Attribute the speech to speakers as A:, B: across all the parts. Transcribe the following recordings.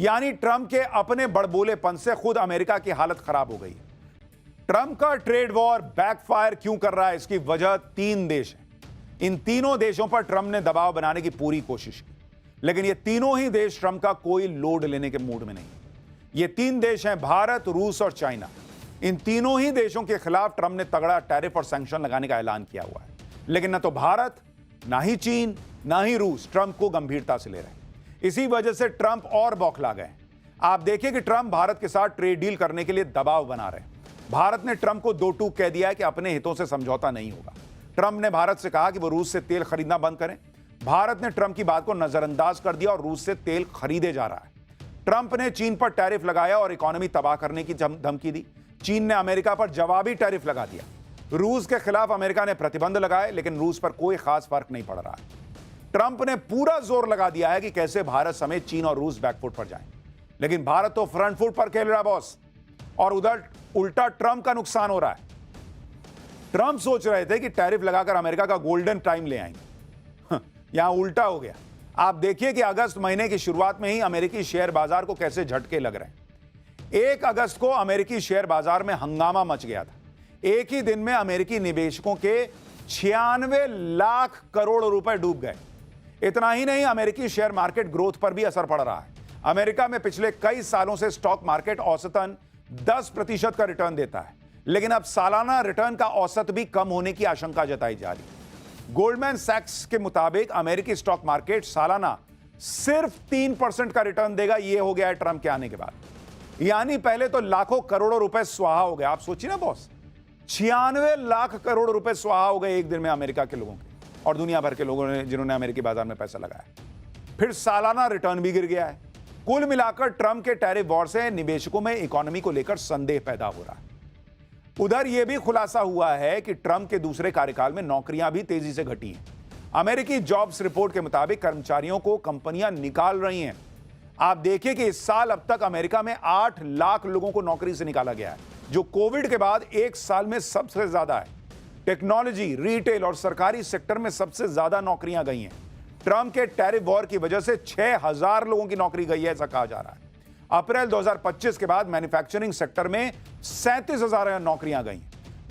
A: यानी ट्रंप के अपने बड़बोलेपन से खुद अमेरिका की हालत खराब हो गई है। ट्रंप का ट्रेड वॉर बैकफायर क्यों कर रहा है, इसकी वजह 3 देश है। इन तीनों देशों पर ट्रंप ने दबाव बनाने की पूरी कोशिश की, लेकिन ये तीनों ही देश ट्रंप का कोई लोड लेने के मूड में नहीं। ये 3 देश हैं, भारत, रूस और चाइना। इन तीनों ही देशों के खिलाफ ट्रंप ने तगड़ा टैरिफ और सैंक्शन लगाने का ऐलान किया हुआ है, लेकिन न तो भारत, ना ही चीन, ना ही रूस ट्रंप को गंभीरता से ले रहे हैं। इसी वजह से ट्रंप और बौखला गए। आप देखिए कि ट्रंप भारत के साथ ट्रेड डील करने के लिए दबाव बना रहे हैं। भारत ने ट्रंप को 2 टूक कह दिया है कि अपने हितों से समझौता नहीं होगा। ट्रंप ने भारत से कहा कि वो रूस से तेल खरीदना बंद करें। भारत ने ट्रंप की बात को नजरअंदाज कर दिया और रूस से तेल खरीदे जा रहा है। ट्रंप ने चीन पर टैरिफ लगाया और इकोनॉमी तबाह करने की धमकी दी। चीन ने अमेरिका पर जवाबी टैरिफ लगा दिया। रूस के खिलाफ अमेरिका ने प्रतिबंध लगाए, लेकिन रूस पर कोई खास फर्क नहीं पड़ रहा है। ट्रंप ने पूरा जोर लगा दिया है कि कैसे भारत समेत चीन और रूस बैकफुट पर जाएं, लेकिन भारत तो फ्रंट फुट पर खेल रहा बॉस, और उधर उल्टा ट्रंप का नुकसान हो रहा है। ट्रंप सोच रहे थे कि टैरिफ लगाकर अमेरिका का गोल्डन टाइम ले आएंगे, यहां उल्टा हो गया। आप देखिए कि अगस्त महीने की शुरुआत में ही अमेरिकी शेयर बाजार को कैसे झटके लग रहे हैं। 1 अगस्त को अमेरिकी शेयर बाजार में हंगामा मच गया था। एक ही दिन में अमेरिकी निवेशकों के 96 लाख करोड़ रुपए डूब गए। इतना ही नहीं, अमेरिकी शेयर मार्केट ग्रोथ पर भी असर पड़ रहा है। अमेरिका में पिछले कई सालों से स्टॉक मार्केट औसतन 10% का रिटर्न देता है, लेकिन अब सालाना रिटर्न का औसत भी कम होने की आशंका जताई जा रही है। गोल्डमैन सैक्स के मुताबिक अमेरिकी स्टॉक मार्केट सालाना सिर्फ 3% का रिटर्न देगा। यह हो गया है ट्रंप के आने के बाद। यानी पहले तो लाखों करोड़ों रुपए स्वाहा हो गए। आप सोचिए ना बॉस, 96 लाख करोड़ रुपए स्वाहा हो गए एक दिन में अमेरिका के लोगों के और दुनिया भर के लोगों ने जिन्होंने अमेरिकी बाजार में पैसा लगाया। फिर सालाना रिटर्न भी गिर गया है। कुल मिलाकर ट्रंप के टैरिफ वॉर से निवेशकों में इकोनॉमी को लेकर संदेह पैदा हो रहा है। उधर यह भी खुलासा हुआ है कि ट्रंप के दूसरे कार्यकाल में नौकरियां भी तेजी से घटी हैं। अमेरिकी जॉब्स रिपोर्ट के मुताबिक कर्मचारियों को कंपनियां निकाल रही हैं। आप देखिए कि इस साल अब तक अमेरिका में 8 लाख लोगों को नौकरी से निकाला गया है, जो कोविड के बाद एक साल में सबसे ज्यादा है। टेक्नोलॉजी, रिटेल और सरकारी सेक्टर में सबसे ज्यादा नौकरियां गई हैं। ट्रंप के टैरिफ वॉर की वजह से 6000 लोगों की नौकरी गई है, ऐसा कहा जा रहा है। अप्रैल 2025 के बाद मैन्युफैक्चरिंग सेक्टर में 37,000 नौकरियां गई।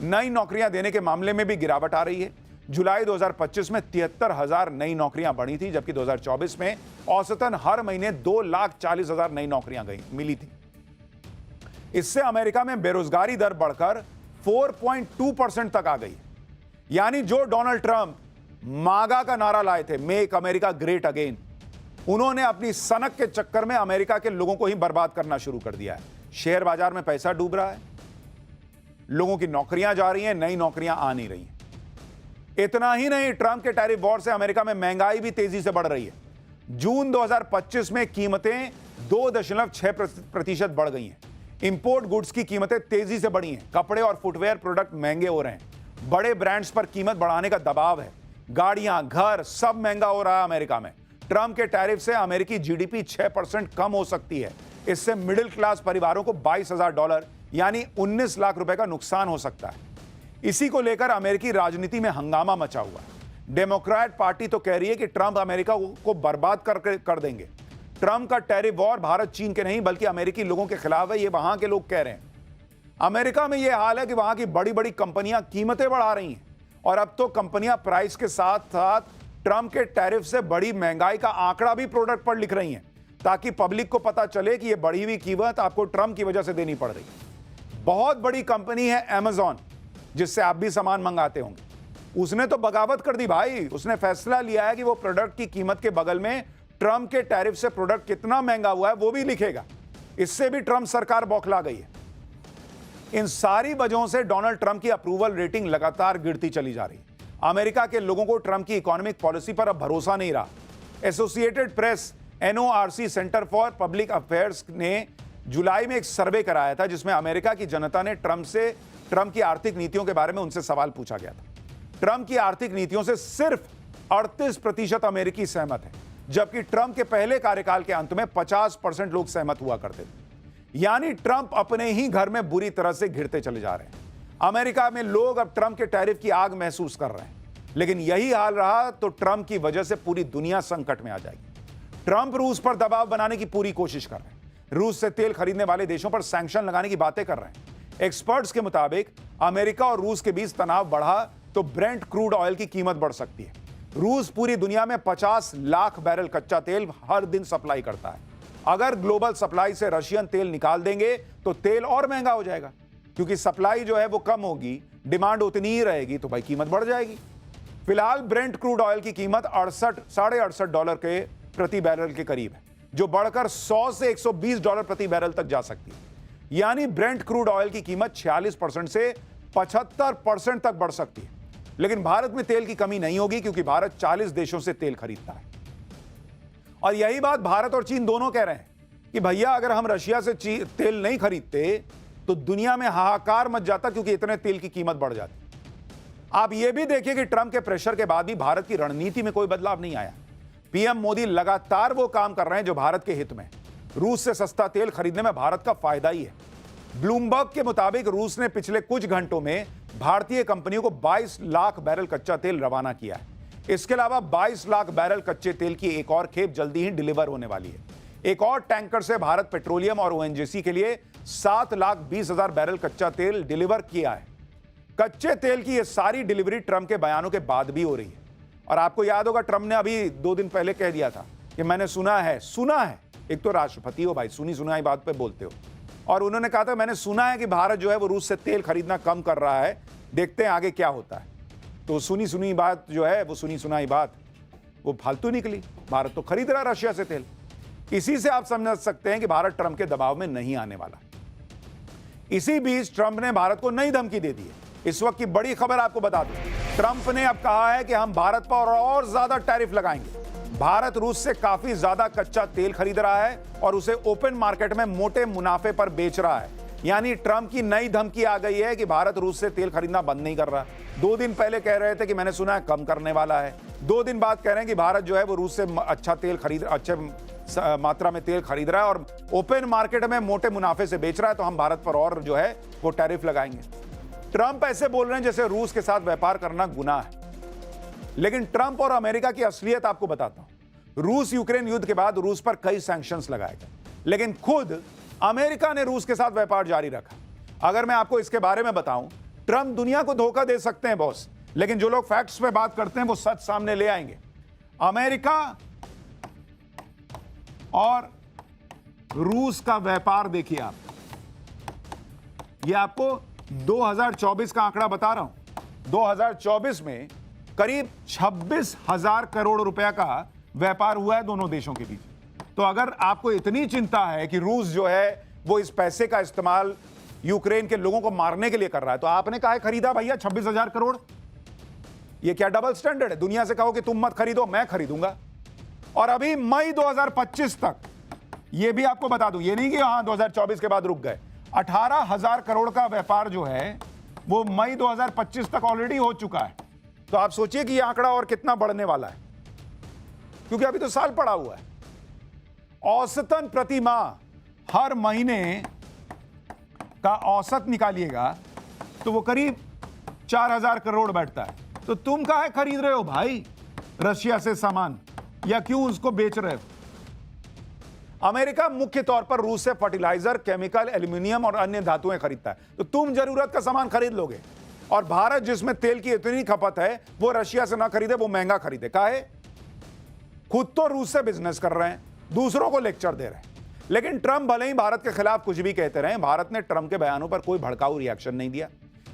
A: नई नौकरियां देने के मामले में भी गिरावट आ रही है। जुलाई 2025 में 73,000 नई नौकरियां बढ़ी थी, जबकि 2024 में औसतन हर महीने 2,40,000 नई नौकरियां मिली थी। इससे अमेरिका में बेरोजगारी दर बढ़कर 4.2% तक आ गई। यानी जो डोनाल्ड ट्रंप मागा का नारा लाए थे, मेक अमेरिका ग्रेट अगेन, उन्होंने अपनी सनक के चक्कर में अमेरिका के लोगों को ही बर्बाद करना शुरू कर दिया है। शेयर बाजार में पैसा डूब रहा है, लोगों की नौकरियां जा रही हैं, नई नौकरियां आ नहीं रही हैं। इतना ही नहीं, ट्रंप के टैरिफ वॉर से अमेरिका में महंगाई भी तेजी से बढ़ रही है। जून 2025 में कीमतें 2.6% बढ़ गई हैं। इंपोर्ट गुड्स की कीमतें तेजी से बढ़ी हैं। कपड़े और फुटवेयर प्रोडक्ट महंगे हो रहे हैं। बड़े ब्रांड्स पर कीमत बढ़ाने का दबाव है। गाड़ियां, घर सब महंगा हो रहा है अमेरिका में। ट्रंप के टैरिफ से अमेरिकी जीडीपी 6% कम हो सकती है। इससे मिडिल क्लास परिवारों को $22,000 यानी 19 लाख रुपए का नुकसान हो सकता है। इसी को लेकर अमेरिकी राजनीति में हंगामा मचा हुआ है। डेमोक्रेट पार्टी तो कह रही है कि ट्रंप अमेरिका को बर्बाद कर देंगे। ट्रंप का टैरिफ वॉर भारत चीन के नहीं बल्कि अमेरिकी लोगों के खिलाफ है, ये वहां के लोग कह रहे हैं। अमेरिका में यह हाल है कि वहां की बड़ी बड़ी कंपनियां कीमतें बढ़ा रही हैं, और अब तो कंपनियां प्राइस के साथ साथ ट्रंप के टैरिफ से बड़ी महंगाई का आंकड़ा भी प्रोडक्ट पर लिख रही हैं, ताकि पब्लिक को पता चले कि यह बढ़ी हुई कीमत आपको ट्रंप की वजह से देनी पड़ रही है। बहुत बड़ी कंपनी है अमेजॉन, जिससे आप भी सामान मंगाते होंगे। उसने तो बगावत कर दी भाई। उसने फैसला लिया है कि वो प्रोडक्ट की कीमत के बगल में ट्रंप के टैरिफ से प्रोडक्ट कितना महंगा हुआ है वो भी लिखेगा। इससे भी ट्रंप सरकार बौखला गई है। इन सारी वजहों से डोनाल्ड ट्रंप की अप्रूवल रेटिंग लगातार गिरती चली जा रही है। अमेरिका के लोगों को ट्रंप की इकोनॉमिक पॉलिसी पर अब भरोसा नहीं रहा। Associated press NORC centre for public affairs ने जुलाई में एक सर्वे कराया था, जिसमें अमेरिका की जनता ने ट्रंप की आर्थिक नीतियों के बारे में उनसे सवाल पूछा गया था। ट्रंप की आर्थिक नीतियों से सिर्फ 38% अमेरिकी सहमत है, जबकि ट्रंप के पहले कार्यकाल के अंत में 50% लोग सहमत हुआ करते थे। यानी ट्रंप अपने ही घर में बुरी तरह से घिरते चले जा रहे हैं। अमेरिका में लोग अब ट्रंप के टैरिफ की आग महसूस कर रहे हैं, लेकिन यही हाल रहा तो ट्रंप की वजह से पूरी दुनिया संकट में आ जाएगी। ट्रंप रूस पर दबाव बनाने की पूरी कोशिश कर रहे हैं। रूस से तेल खरीदने वाले देशों पर सैंक्शन लगाने की बातें कर रहे हैं। एक्सपर्ट्स के मुताबिक अमेरिका और रूस के बीच तनाव बढ़ा तो ब्रेंट क्रूड ऑयल की कीमत बढ़ सकती है। रूस पूरी दुनिया में 50 लाख बैरल कच्चा तेल हर दिन सप्लाई करता है। अगर ग्लोबल सप्लाई से रशियन तेल निकाल देंगे तो तेल और महंगा हो जाएगा, क्योंकि सप्लाई जो है वो कम होगी, डिमांड उतनी ही रहेगी, तो भाई कीमत बढ़ जाएगी। फिलहाल ब्रेंट क्रूड ऑयल की कीमत $68 के प्रति बैरल के करीब है, जो बढ़कर 100 से $120 प्रति बैरल तक जा सकती है। यानी ब्रेंट क्रूड ऑयल की कीमत 46% से 75% तक बढ़ सकती है। लेकिन भारत में तेल की कमी नहीं होगी, क्योंकि भारत 40 देशों से तेल खरीदता है। और यही बात भारत और चीन दोनों कह रहे हैं कि भैया अगर हम रशिया से तेल नहीं खरीदते तो दुनिया में हाहाकार मच जाता, क्योंकि इतने तेल की कीमत बढ़ जाती। आप यह भी देखिए कि ट्रंप के प्रेशर के बाद भी भारत की रणनीति में कोई बदलाव नहीं आया। पीएम मोदी लगातार वो काम कर रहे हैं जो भारत के हित में। रूस से सस्ता तेल खरीदने में भारत का फायदा ही है। ब्लूमबर्ग के मुताबिक रूस ने पिछले कुछ घंटों में भारतीय कंपनियों को 22 लाख बैरल कच्चा तेल रवाना किया है। इसके अलावा 22 लाख बैरल कच्चे तेल की एक और खेप जल्दी ही डिलीवर होने वाली है। एक और टैंकर से भारत पेट्रोलियम और ओएनजीसी के लिए 7,20,000 बैरल कच्चा तेल डिलीवर किया है। कच्चे तेल की यह सारी डिलीवरी ट्रंप के बयानों के बाद भी हो रही है। और आपको याद होगा, ट्रंप ने अभी 2 दिन पहले कह दिया था कि मैंने सुना है। एक तो राष्ट्रपति हो भाई, सुनी सुनाई बात पे बोलते हो। और उन्होंने कहा था मैंने सुना है कि भारत जो है वो रूस से तेल खरीदना कम कर रहा है, देखते हैं आगे क्या होता है। तो सुनी सुनी बात जो है वो सुनी सुनाई बात वो फालतू निकली। भारत तो खरीद रहा है रशिया से तेल। इसी से आप समझ सकते हैं कि भारत ट्रंप के दबाव में नहीं आने वाला। इसी बीच ट्रंप ने भारत को नई धमकी दे दी है। इस वक्त की बड़ी खबर आपको बता दूं, ट्रंप ने अब कहा है कि हम भारत पर और ज्यादा टैरिफ लगाएंगे। भारत रूस से काफी ज्यादा कच्चा तेल खरीद रहा है और उसे ओपन मार्केट में मोटे मुनाफे पर बेच रहा है। यानी ट्रंप की नई धमकी आ गई है कि भारत रूस से तेल खरीदना बंद नहीं कर रहा। 2 दिन पहले कह रहे थे कि मैंने सुना है कम करने वाला है। 2 दिन बाद कह रहे हैं कि भारत जो है वो रूस से अच्छे मात्रा में तेल खरीद रहा है और ओपन मार्केट में मोटे मुनाफे से बेच रहा है, तो हम भारत पर और जो है वो टैरिफ लगाएंगे। ट्रंप ऐसे बोल रहे हैं जैसे रूस के साथ व्यापार करना गुनाह है। लेकिन ट्रंप और अमेरिका की असलियत आपको बताता हूं। रूस यूक्रेन युद्ध के बाद रूस पर कई सैंक्शंस लगाए गए, लेकिन खुद अमेरिका ने रूस के साथ व्यापार जारी रखा। अगर मैं आपको इसके बारे में बताऊं, ट्रंप दुनिया को धोखा दे सकते हैं बॉस, लेकिन जो लोग फैक्ट्स पे बात करते हैं वो सच सामने ले आएंगे। अमेरिका और रूस का व्यापार देखिए आप, ये आपको 2024 का आंकड़ा बता रहा हूं। 2024 में करीब 26,000 करोड़ रुपया का व्यापार हुआ है दोनों देशों के बीच। तो अगर आपको इतनी चिंता है कि रूस जो है वो इस पैसे का इस्तेमाल यूक्रेन के लोगों को मारने के लिए कर रहा है, तो आपने काहे खरीदा भैया 26,000 करोड़? ये क्या डबल स्टैंडर्ड है? दुनिया से कहो कि तुम मत खरीदो, मैं खरीदूंगा। और अभी मई 2025 तक, ये भी आपको बता दूं, ये नहीं कि हां 2024 के बाद रुक गए, 18,000 करोड़ का व्यापार जो है वो मई 2025 तक ऑलरेडी हो चुका है। तो आप सोचिए कि यह आंकड़ा और कितना बढ़ने वाला है, क्योंकि अभी तो साल पड़ा हुआ है। औसतन प्रति माह हर महीने का औसत निकालिएगा तो वो करीब 4,000 करोड़ बैठता है। तो तुम काहे खरीद रहे हो भाई रशिया से सामान, या क्यों उसको बेच रहे हो? अमेरिका मुख्य तौर पर रूस से फर्टिलाइजर, केमिकल, एल्यूमिनियम और अन्य धातुएं खरीदता है। तो तुम जरूरत का सामान खरीद लोगे, और भारत जिसमें तेल की इतनी खपत है वो रशिया से ना खरीदे, वो महंगा खरीदे। काहे? खुद तो रूस से बिजनेस कर रहे हैं, दूसरों को लेक्चर दे रहे हैं। लेकिन ट्रंप भले ही भारत के खिलाफ कुछ भी कहते रहे, भारत ने ट्रंप के बयानों पर कोई भड़काऊ रिएक्शन नहीं दिया।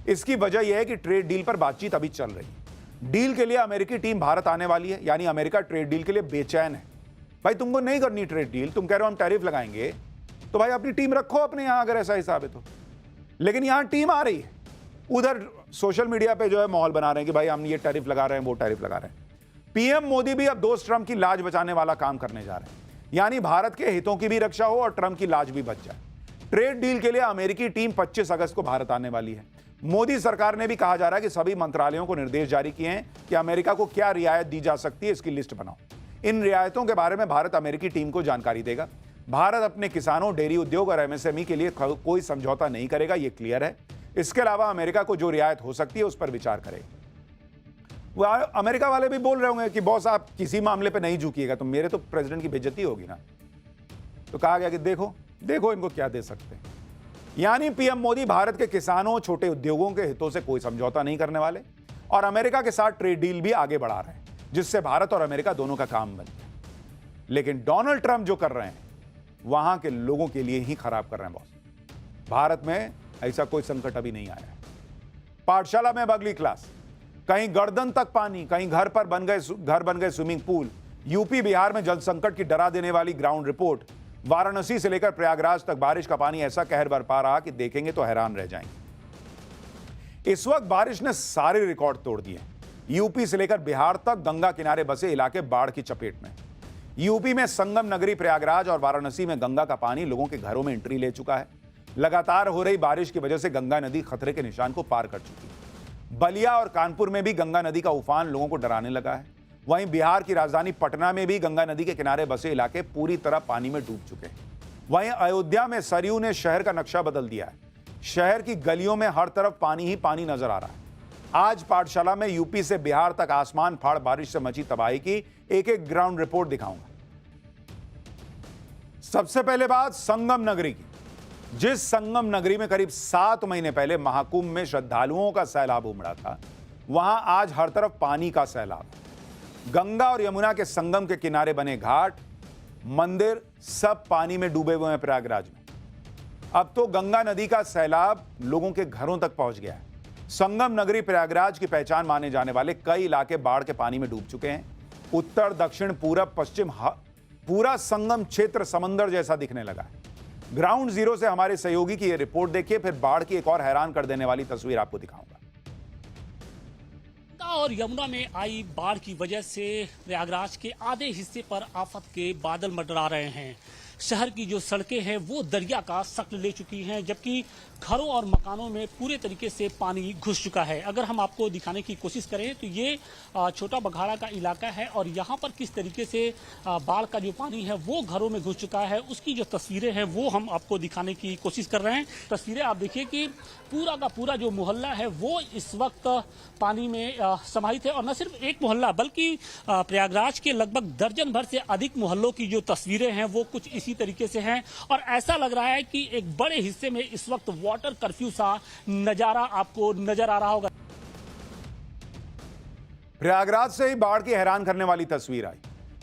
A: इसकी वजह यह है कि ट्रेड डील पर बातचीत अभी चल रही है। डील के लिए अमेरिकी टीम भारत आने वाली है, यानी अमेरिका ट्रेड डील के लिए बेचैन है। भाई तुमको नहीं करनी ट्रेड डील, तुम कह रहे हो हम टैरिफ लगाएंगे, तो भाई अपनी टीम रखो अपने यहां, अगर ऐसा हिसाब है तो। लेकिन यहां टीम आ रही है, उधर सोशल मीडिया पे जो है माहौल बना रहे हैं कि भाई हम ये टैरिफ लगा रहे हैं, वो टैरिफ लगा रहे हैं। पीएम मोदी भी अब दोस्त ट्रंप की लाज बचाने वाला काम करने जा रहे हैं, यानी भारत के हितों की भी रक्षा हो और ट्रंप की लाज भी बच जाए। ट्रेड डील के लिए अमेरिकी टीम 25 अगस्त को भारत आने वाली है। मोदी सरकार ने भी कहा जा रहा है कि सभी मंत्रालयों को निर्देश जारी किए हैं कि अमेरिका को क्या रियायत दी जा सकती है, इसकी लिस्ट बनाओ। इन रियायतों के बारे में भारत अमेरिकी टीम को जानकारी देगा। भारत अपने किसानों, डेयरी उद्योग और एमएसएमई के लिए कोई समझौता नहीं करेगा, यह क्लियर है। इसके अलावा अमेरिका को जो रियायत हो सकती है उस पर विचार करेगा। अमेरिका वाले भी बोल रहे होंगे कि बॉस आप किसी मामले पे नहीं झुकिएगा तो मेरे तो प्रेसिडेंट की बेइज्जती होगी ना। तो कहा गया कि देखो देखो इनको क्या दे सकते हैं। यानी पीएम मोदी भारत के किसानों, छोटे उद्योगों के हितों से कोई समझौता नहीं करने वाले और अमेरिका के साथ ट्रेड डील भी आगे बढ़ा रहे हैं, जिससे भारत और अमेरिका दोनों का काम बन गया। लेकिन डोनाल्ड ट्रंप जो कर रहे हैं वहां के लोगों के लिए ही खराब कर रहे हैं बॉस। भारत में ऐसा कोई संकट अभी नहीं आया। पाठशाला में अब अगली क्लास, कहीं गर्दन तक पानी, कहीं घर बन गए स्विमिंग पूल। यूपी बिहार में जल संकट की डरा देने वाली ग्राउंड रिपोर्ट। वाराणसी से लेकर प्रयागराज तक बारिश का पानी ऐसा कहर बरपा रहा कि देखेंगे तो हैरान रह जाएंगे। इस वक्त बारिश ने सारे रिकॉर्ड तोड़ दिए। यूपी से लेकर बिहार तक गंगा किनारे बसे इलाके बाढ़ की चपेट में। यूपी में संगम नगरी प्रयागराज और वाराणसी में गंगा का पानी लोगों के घरों में एंट्री ले चुका है। लगातार हो रही बारिश की वजह से गंगा नदी खतरे के निशान को पार कर चुकी है। बलिया और कानपुर में भी गंगा नदी का उफान लोगों को डराने लगा है। वहीं बिहार की राजधानी पटना में भी गंगा नदी के किनारे बसे इलाके पूरी तरह पानी में डूब चुके हैं। वहीं अयोध्या में सरयू ने शहर का नक्शा बदल दिया है। शहर की गलियों में हर तरफ पानी ही पानी नजर आ रहा है। आज पाठशाला में यूपी से बिहार तक आसमान फाड़ बारिश से मची तबाही की एक एक ग्राउंड रिपोर्ट दिखाऊंगा। सबसे पहले बात संगम नगरी की। जिस संगम नगरी में करीब 7 महीने पहले महाकुंभ में श्रद्धालुओं का सैलाब उमड़ा था, वहां आज हर तरफ पानी का सैलाब। गंगा और यमुना के संगम के किनारे बने घाट, मंदिर सब पानी में डूबे हुए हैं प्रयागराज में। अब तो गंगा नदी का सैलाब लोगों के घरों तक पहुंच गया है। संगम नगरी प्रयागराज की पहचान माने जाने वाले कई इलाके बाढ़ के पानी में डूब चुके हैं। उत्तर, दक्षिण, पूरब, पश्चिम पूरा संगम क्षेत्र समंदर जैसा दिखने लगा है। ग्राउंड जीरो से हमारे सहयोगी की यह रिपोर्ट देखिए, फिर बाढ़ की एक और हैरान कर देने वाली तस्वीर आपको दिखाऊंगा।
B: और यमुना में आई बाढ़ की वजह से प्रयागराज के आधे हिस्से पर आफत के बादल मंडरा रहे हैं। शहर की जो सड़कें हैं वो दरिया का शक्ल ले चुकी हैं, जबकि घरों और मकानों में पूरे तरीके से पानी घुस चुका है। अगर हम आपको दिखाने की कोशिश करें तो ये छोटा बघाड़ा का इलाका है और यहाँ पर किस तरीके से बाढ़ का जो पानी है वो घरों में घुस चुका है, उसकी जो तस्वीरें हैं वो हम आपको दिखाने की कोशिश कर रहे हैं। तस्वीरें आप देखिए कि पूरा का पूरा जो मोहल्ला है वो इस वक्त पानी में समाहित है। और न सिर्फ एक मोहल्ला बल्कि प्रयागराज के लगभग दर्जन भर से अधिक मोहल्लों की जो तस्वीरें हैं वो कुछ इसी तरीके से हैं। और ऐसा लग रहा है कि एक बड़े हिस्से में इस वक्त वाटर कर्फ्यू सा नजारा आपको नजर आ रहा होगा।
A: प्रयागराज से ही बाढ़ की हैरान करने वाली तस्वीर आई।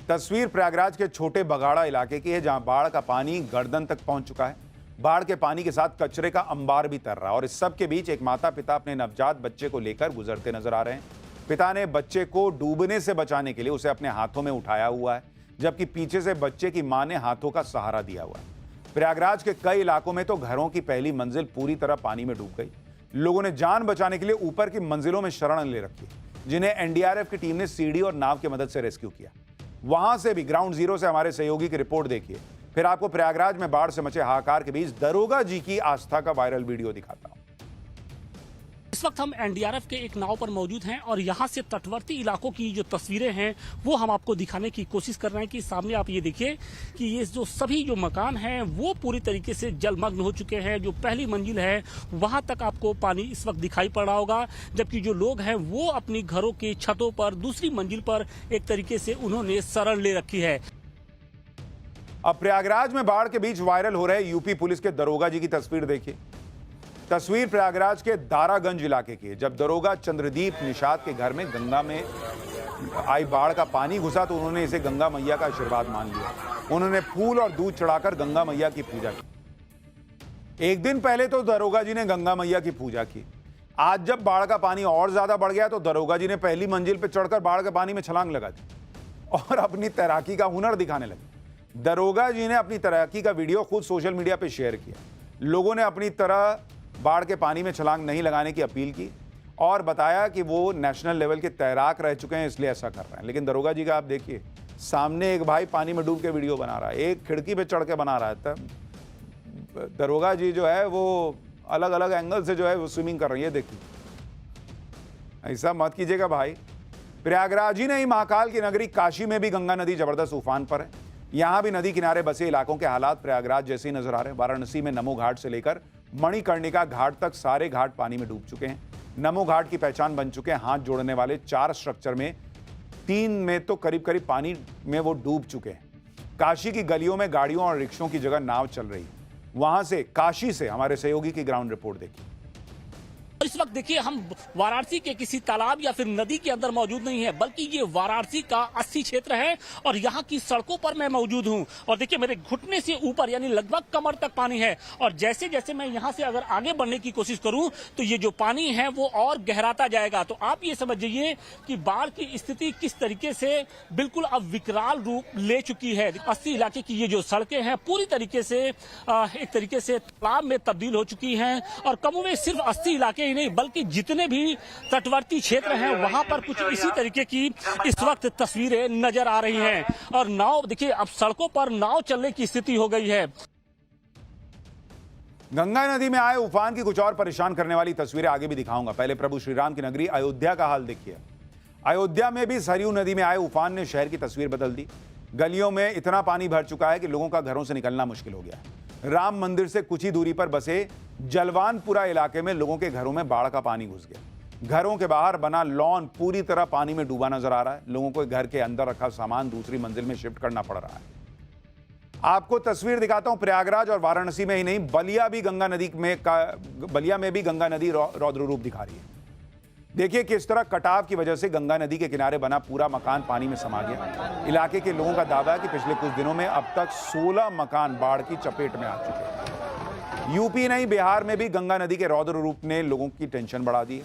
A: तस्वीर प्रयागराज के छोटे बगाड़ा इलाके की है, जहां बाढ़ का पानी गर्दन तक पहुंच चुका है। बाढ़ के पानी के साथ कचरे का अंबार भी तर रहा है और इस सब के बीच एक माता पिता अपने नवजात बच्चे को लेकर गुजरते नजर आ रहे हैं। पिता ने बच्चे को डूबने से बचाने के लिए उसे अपने हाथों में उठाया हुआ है, जबकि पीछे से बच्चे की मां ने हाथों का सहारा दिया हुआ है। प्रयागराज के कई इलाकों में तो घरों की पहली मंजिल पूरी तरह पानी में डूब गई। लोगों ने जान बचाने के लिए ऊपर की मंजिलों में शरण ले रखी, जिन्हें एनडीआरएफ की टीम ने सीढ़ी और नाव की मदद से रेस्क्यू किया। वहां से भी ग्राउंड जीरो से हमारे सहयोगी की रिपोर्ट देखिए, फिर आपको प्रयागराज में बाढ़ से मचे हाहाकार के बीच दरोगा जी की आस्था का वायरल वीडियो दिखाता हूं।
B: इस वक्त हम एनडीआरएफ के एक नाव पर मौजूद हैं और यहाँ से तटवर्ती इलाकों की जो तस्वीरें हैं वो हम आपको दिखाने की कोशिश कर रहे हैं। कि सामने आप ये देखिए कि ये जो सभी जो मकान हैं वो पूरी तरीके से जलमग्न हो चुके हैं। जो पहली मंजिल है वहां तक आपको पानी इस वक्त दिखाई पड़ रहा होगा, जबकि जो लोग हैं वो अपनी घरों की छतों पर दूसरी मंजिल पर एक तरीके से उन्होंने शरण ले रखी है।
A: अब प्रयागराज में बाढ़ के बीच वायरल हो रहे यूपी पुलिस के दरोगा जी की तस्वीर देखिए। तस्वीर प्रयागराज के दारागंज इलाके की है। जब दरोगा चंद्रदीप निषाद के घर में गंगा में आई बाढ़ का पानी घुसा तो उन्होंने इसे गंगा मैया का आशीर्वाद मान लिया। उन्होंने फूल और दूध चढ़ाकर गंगा मैया की पूजा की। एक दिन पहले तो दरोगा जी ने गंगा मैया की पूजा की। आज जब बाढ़ का पानी और ज्यादा बढ़ गया तो दरोगा जी ने पहली मंजिल पर चढ़कर बाढ़ के पानी में छलांग लगा दी और अपनी तैराकी का हुनर दिखाने लगे। दरोगा जी ने अपनी तैराकी का वीडियो खुद सोशल मीडिया पर शेयर किया। लोगों ने अपनी तरह बाढ़ के पानी में छलांग नहीं लगाने की अपील की और बताया कि वो नेशनल लेवल के तैराक रह चुके हैं, इसलिए ऐसा कर रहे हैं। लेकिन दरोगा जी का आप देखिए, सामने एक भाई पानी में डूब के वीडियो बना रहा है, एक खिड़की पे चढ़ के बना रहा है। तब दरोगा जी जो है वो अलग अलग एंगल से जो है वो स्विमिंग कर रही है। देखिए, ऐसा मत कीजिएगा भाई। प्रयागराज ही नहीं, महाकाल की नगरी काशी में भी गंगा नदी जबरदस्त उफान पर है। यहां भी नदी किनारे बसे इलाकों के हालात प्रयागराज जैसे ही नजर आ रहे हैं। वाराणसी में नमो घाट से लेकर मणिकर्णिका घाट तक सारे घाट पानी में डूब चुके हैं। नमो घाट की पहचान बन चुके हैं हाथ जोड़ने वाले 4 स्ट्रक्चर में 3 में तो करीब करीब पानी में वो डूब चुके हैं। काशी की गलियों में गाड़ियों और रिक्शों की जगह नाव चल रही है। वहां से, काशी से हमारे सहयोगी की ग्राउंड रिपोर्ट देखिए।
B: इस वक्त देखिए हम वाराणसी के किसी तालाब या फिर नदी के अंदर मौजूद नहीं है, बल्कि ये वाराणसी का 80 क्षेत्र है और यहाँ की सड़कों पर मैं मौजूद हूँ। और देखिए मेरे घुटने से ऊपर यानी लगभग कमर तक पानी है और जैसे जैसे मैं यहाँ से अगर आगे बढ़ने की कोशिश करूँ तो ये जो पानी है वो और गहराता जाएगा। तो आप ये समझ जाइए कि बाढ़ की स्थिति किस तरीके से बिल्कुल अब विकराल रूप ले चुकी है। 80 इलाके की ये जो सड़कें हैं पूरी तरीके से एक तरीके से तालाब में तब्दील हो चुकी हैं और कमोबेश सिर्फ 80 इलाके नहीं बल्कि जितने भी तटवर्ती क्षेत्र हैं वहां पर कुछ इसी तरीके की इस वक्त तस्वीरें नजर आ रही हैं। और नाव देखिए अब सड़कों पर नाव चलने की स्थिति हो गई है।
A: गंगा नदी में आए उफान की कुछ और परेशान करने वाली तस्वीरें आगे भी दिखाऊंगा। पहले प्रभु श्री राम की नगरी अयोध्या का हाल देखिए। अयोध्या में भी सरयू नदी में आए उफान ने शहर की तस्वीर बदल दी। गलियों में इतना पानी भर चुका है कि लोगों का घरों से निकलना मुश्किल हो गया है। राम मंदिर से कुछ ही दूरी पर बसे जलवानपुरा इलाके में लोगों के घरों में बाढ़ का पानी घुस गया। घरों के बाहर बना लॉन पूरी तरह पानी में डूबा नजर आ रहा है। लोगों को घर के अंदर रखा सामान दूसरी मंजिल में शिफ्ट करना पड़ रहा है। आपको तस्वीर दिखाता हूं। प्रयागराज और वाराणसी में ही नहीं, बलिया में भी गंगा नदी रौद्र रूप दिखा रही है। देखिए किस तरह कटाव की वजह से गंगा नदी के किनारे बना पूरा मकान पानी में समा गया। इलाके के लोगों का दावा है कि पिछले कुछ दिनों में अब तक 16 मकान बाढ़ की चपेट में आ चुके हैं। यूपी नहीं, बिहार में भी गंगा नदी के रौद्र रूप ने लोगों की टेंशन बढ़ा दी है।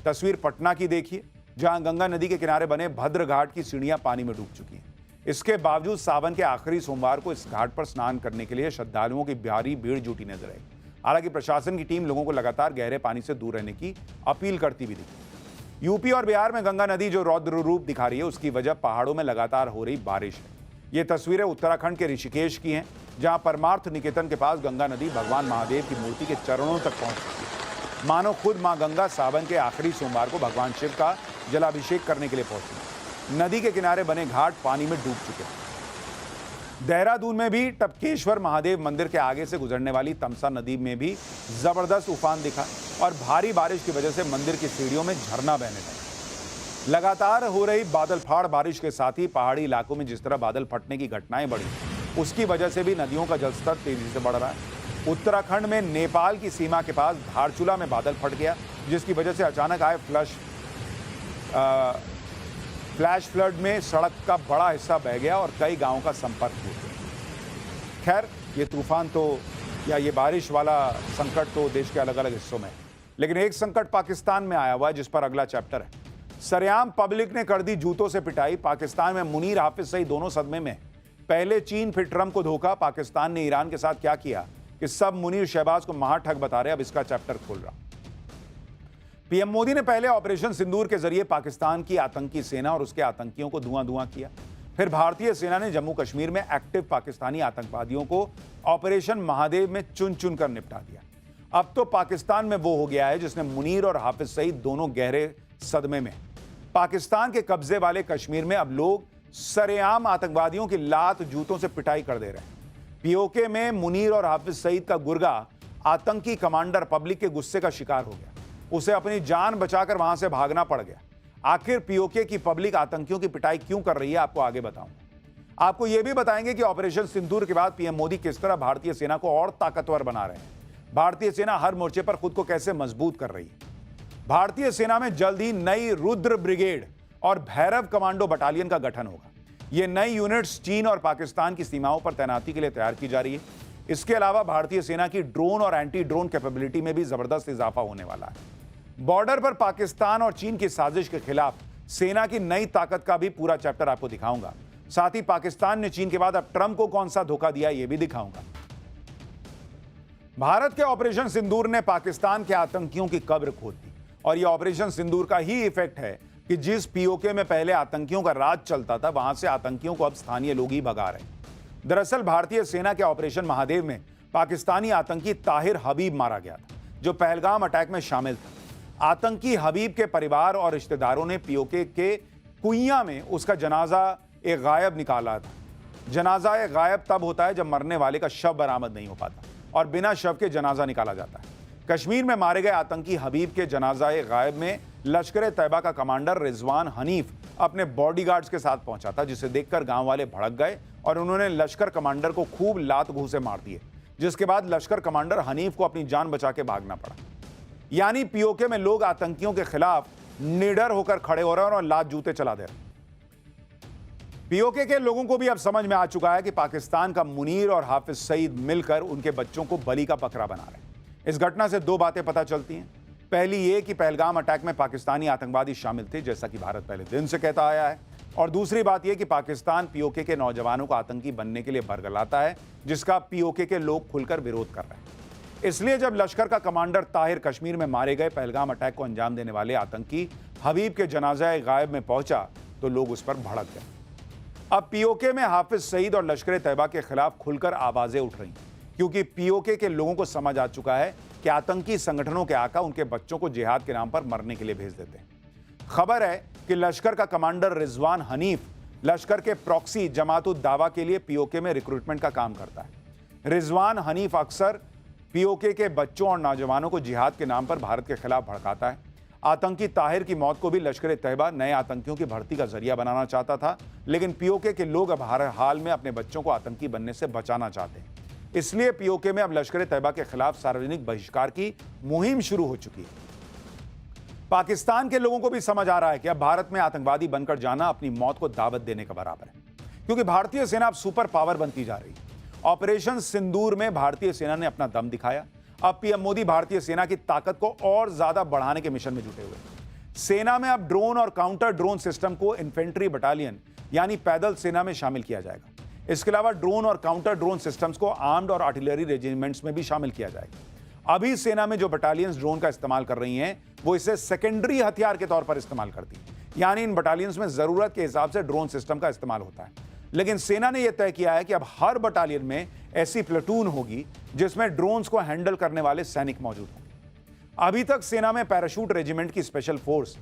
A: तस्वीर पटना की देखिए, जहां गंगा नदी के किनारे बने भद्र घाट की सीढ़ियां पानी में डूब चुकी हैं। इसके बावजूद सावन के आखिरी सोमवार को इस घाट पर स्नान करने के लिए श्रद्धालुओं की भारी भीड़ जुटी नजर आई। हालांकि प्रशासन की टीम लोगों को लगातार गहरे पानी से दूर रहने की अपील करती भी दिखी। यूपी और बिहार में गंगा नदी जो रौद्र रूप दिखा रही है उसकी वजह पहाड़ों में लगातार हो रही बारिश है। ये तस्वीरें उत्तराखंड के ऋषिकेश की हैं, जहां परमार्थ निकेतन के पास गंगा नदी भगवान महादेव की मूर्ति के चरणों तक पहुंच चुकी है। मानो खुद मां गंगा सावन के आखिरी सोमवार को भगवान शिव का जलाभिषेक करने के लिए पहुंची। नदी के किनारे बने घाट पानी में डूब चुके हैं। देहरादून में भी टपकेश्वर महादेव मंदिर के आगे से गुजरने वाली तमसा नदी में भी जबरदस्त उफान दिखा और भारी बारिश की वजह से मंदिर की सीढ़ियों में झरना बहने लगा। लगातार हो रही बादल फाड़ बारिश के साथ ही पहाड़ी इलाकों में जिस तरह बादल फटने की घटनाएं बढ़ी, उसकी वजह से भी नदियों का जलस्तर तेजी से बढ़ रहा है। उत्तराखंड में नेपाल की सीमा के पास धारचूला में बादल फट गया, जिसकी वजह से अचानक आए फ्लैश फ्लड में सड़क का बड़ा हिस्सा बह गया और कई गांवों का संपर्क टूट गया। खैर, ये तूफान तो या ये बारिश वाला संकट तो देश के अलग अलग हिस्सों में, लेकिन एक संकट पाकिस्तान में आया हुआ है जिस पर अगला चैप्टर है। सरेआम पब्लिक ने कर दी जूतों से पिटाई। पाकिस्तान में मुनीर हाफिज सही दोनों सदमे में। पहले चीन फिर ट्रंप को धोखा। पाकिस्तान ने ईरान के साथ क्या किया कि सब मुनीर शहबाज को महाठग बता रहे। अब इसका चैप्टर खोल रहा। पीएम मोदी ने पहले ऑपरेशन सिंदूर के जरिए पाकिस्तान की आतंकी सेना और उसके आतंकियों को धुआं किया। फिर भारतीय सेना ने जम्मू कश्मीर में एक्टिव पाकिस्तानी आतंकवादियों को ऑपरेशन महादेव में चुन चुन कर निपटा दिया। अब तो पाकिस्तान में वो हो गया है जिसने मुनीर और हाफिज सईद दोनों गहरे सदमे में। पाकिस्तान के कब्जे वाले कश्मीर में अब लोग सरेआम आतंकवादियों की लात जूतों से पिटाई कर दे रहे हैं। पीओके में मुनीर और हाफिज सईद का गुर्गा आतंकी कमांडर पब्लिक के गुस्से का शिकार हो गया। उसे अपनी जान बचाकर वहां से भागना पड़ गया। आखिर पीओके की पब्लिक आतंकियों की पिटाई क्यों कर रही है, आपको आगे बताऊंगा। आपको यह भी बताएंगे कि ऑपरेशन सिंदूर के बाद पीएम मोदी किस तरह भारतीय सेना को और ताकतवर बना रहे हैं। भारतीय सेना हर मोर्चे पर खुद को कैसे मजबूत कर रही है। भारतीय सेना में जल्द ही नई रुद्र ब्रिगेड और भैरव कमांडो बटालियन का गठन होगा। ये नई यूनिट्स चीन और पाकिस्तान की सीमाओं पर तैनाती के लिए तैयार की जा रही है। इसके अलावा भारतीय सेना की ड्रोन और एंटी ड्रोन कैपेबिलिटी में भी जबरदस्त इजाफा होने वाला है। बॉर्डर पर पाकिस्तान और चीन की साजिश के खिलाफ सेना की नई ताकत का भी पूरा चैप्टर आपको दिखाऊंगा। साथ ही पाकिस्तान ने चीन के बाद अब ट्रंप को कौन सा धोखा दिया, यह भी दिखाऊंगा। भारत के ऑपरेशन सिंदूर ने पाकिस्तान के आतंकियों की कब्र खोद दी और यह ऑपरेशन सिंदूर का ही इफेक्ट है कि जिस पीओके में पहले आतंकियों का राज चलता था, वहां से आतंकियों को अब स्थानीय लोग ही भगा रहे हैं। दरअसल भारतीय सेना के ऑपरेशन महादेव में पाकिस्तानी आतंकी ताहिर हबीब मारा गया था, जो पहलगाम अटैक में शामिल था। आतंकी हबीब के परिवार और रिश्तेदारों ने पीओके के कुइयां में उसका जनाजा एक गायब निकाला था। जनाजा एक गायब तब होता है जब मरने वाले का शव बरामद नहीं हो पाता और बिना शव के जनाजा निकाला जाता है। कश्मीर में मारे गए आतंकी हबीब के जनाजा एक गायब में लश्कर तैयबा का कमांडर रिजवान हनीफ अपने बॉडीगार्ड्स के साथ पहुंचा था, जिसे देखकर गांव वाले भड़क गए और उन्होंने लश्कर कमांडर को खूब लात घूंसे मार दिए। जिसके बाद लश्कर कमांडर हनीफ को अपनी जान बचा के भागना पड़ा। यानी पीओके में लोग आतंकियों के खिलाफ निडर होकर खड़े हो रहे हैं और लात जूते चला दे रहे हैं। पीओके के लोगों को भी अब समझ में आ चुका है कि पाकिस्तान का मुनीर और हाफिज सईद मिलकर उनके बच्चों को बलि का बकरा बना रहे हैं। इस घटना से दो बातें पता चलती हैं। पहली ये कि पहलगाम अटैक में पाकिस्तानी आतंकवादी शामिल थे, जैसा कि भारत पहले दिन से कहता आया है। और दूसरी बात यह कि पाकिस्तान पीओके के नौजवानों को आतंकी बनने के लिए बरगलाता है, जिसका पीओके के लोग खुलकर विरोध कर रहे हैं। इसलिए जब लश्कर का कमांडर ताहिर कश्मीर में मारे गए पहलगाम अटैक को अंजाम देने वाले आतंकी हबीब के जनाजा गायब में पहुंचा तो लोग उस पर भड़क गए। अब पीओके में हाफिज सईद और लश्कर तैयबा के खिलाफ खुलकर आवाजें उठ रही हैं, क्योंकि पीओके के लोगों को समझ आ चुका है कि आतंकी संगठनों के आका उनके बच्चों को जिहाद के नाम पर मरने के लिए भेज देते हैं। खबर है कि लश्कर का कमांडर रिजवान हनीफ लश्कर के प्रॉक्सी जमात-उद दावा के लिए पीओके में रिक्रूटमेंट का काम करता है। रिजवान हनीफ अक्सर पीओके के बच्चों और नौजवानों को जिहाद के नाम पर भारत के खिलाफ भड़काता है। आतंकी ताहिर की मौत को भी लश्कर तैयबा नए आतंकियों की भर्ती का जरिया बनाना चाहता था, लेकिन पीओके के लोग अब हर हाल में अपने बच्चों को आतंकी बनने से बचाना चाहते हैं। इसलिए पीओके में अब लश्कर तैयबा के खिलाफ सार्वजनिक बहिष्कार की मुहिम शुरू हो चुकी है। पाकिस्तान के लोगों को भी समझ आ रहा है कि अब भारत में आतंकवादी बनकर जाना अपनी मौत को दावत देने के बराबर है, क्योंकि भारतीय सेना अब सुपर पावर बनती जा रही है। ऑपरेशन सिंदूर में भारतीय सेना ने अपना दम दिखाया। अब पीएम मोदी भारतीय सेना की ताकत को और ज्यादा बढ़ाने के मिशन में जुटे हुए हैं। सेना में अब ड्रोन और काउंटर ड्रोन सिस्टम को इन्फेंट्री बटालियन यानी पैदल सेना में शामिल किया जाएगा। इसके अलावा ड्रोन और काउंटर ड्रोन सिस्टम्स को आर्म्ड और आर्टिलरी रेजिमेंट्स में भी शामिल किया जाएगा। अभी सेना में जो बटालियंस ड्रोन का इस्तेमाल कर रही हैं, वो इसे सेकेंडरी हथियार के तौर पर इस्तेमाल करती हैं, यानी इन बटालियंस में जरूरत के हिसाब से ड्रोन सिस्टम का इस्तेमाल होता है। लेकिन सेना ने यह तय किया है कि अब हर बटालियन में ऐसी प्लेटून होगी जिसमें ड्रोन्स को हैंडल करने वाले सैनिक मौजूद होंगे। अभी तक सेना में पैराशूट रेजिमेंट की स्पेशल फोर्स